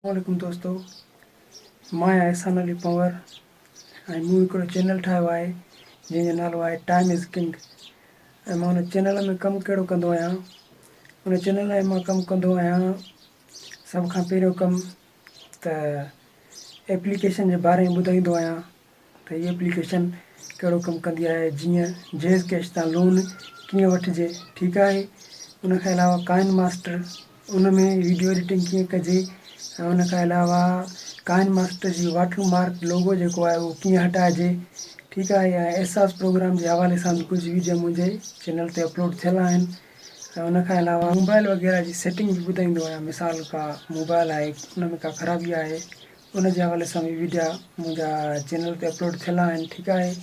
वालेकुम दोस्तों, मां एहसान अली पंवर ऐं मूं हिकिड़ो चैनल ठाहियो आहे जंहिंजो नालो आहे टाइम इज़ किंग। ऐं मां हुन चैनल में कमु कहिड़ो कंदो आहियां। हुन चैनल में मां कमु कंदो आहियां सभ खां पहिरियों कमु त एप्लीकेशन जे बारे में ॿुधाईंदो आहियां त हीअ एप्लीकेशन कहिड़ो कमु कंदी आहे, जीअं जैज़ कैश तां लोन कीअं वठिजे, ठीकु आहे। उन खां अलावा काइन मास्टर, उन में वीडियो एडिटिंग कीअं कजे, ऐं उन खां अलावा काइन मास्टर जी वाटरमार्क लोगो जेको आहे उहो कीअं हटाइजे, ठीकु आहे। या एहसास प्रोग्राम जे हवाले सां बि कुझु वीडियो मुंहिंजे चैनल ते अपलोड थियल आहिनि। ऐं उन खां अलावा मोबाइल वग़ैरह जी सेटिंग बि ॿुधाईंदो आहियां। मिसाल का मोबाइल आहे, उन में का ख़राबी आहे, उन जे हवाले सां बि वीडिया मुंहिंजा चैनल ते अपलोड थियल आहिनि, ठीकु आहे।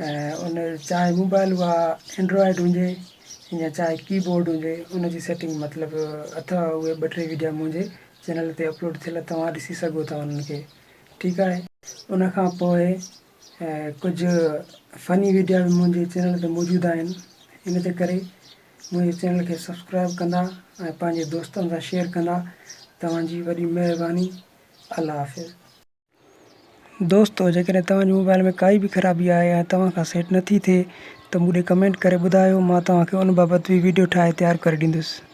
ऐं उन चाहे मोबाइल उहा एंड्रॉयड हुजे या चाहे कीबोर्ड हुजे, उन जी सेटिंग मतिलबु अथव उहे 2-3 वीडिया मुंहिंजे चैनल ते अपलोड थियल, तव्हां ॾिसी सघो था उन्हनि खे, ठीकु आहे। उन खां पोइ कुझु फ़नी वीडिया बि मुंहिंजे चैनल ते मौजूदु आहिनि। इन जे करे मुंहिंजे चैनल खे सब्सक्राइब कंदा ऐं पंहिंजे दोस्तनि सां शेयर कंदा, तव्हांजी वॾी महिरबानी। अल्लाह हाफ़िज़। दोस्तो, जेकॾहिं तव्हांजे मोबाइल में काई बि ख़राबी आहे या तव्हां खां सेट नथी थिए त मूंखे कमेंट करे ॿुधायो, मां तव्हांखे उन बाबति बि वीडियो ठाहे तयारु करे ॾींदुसि।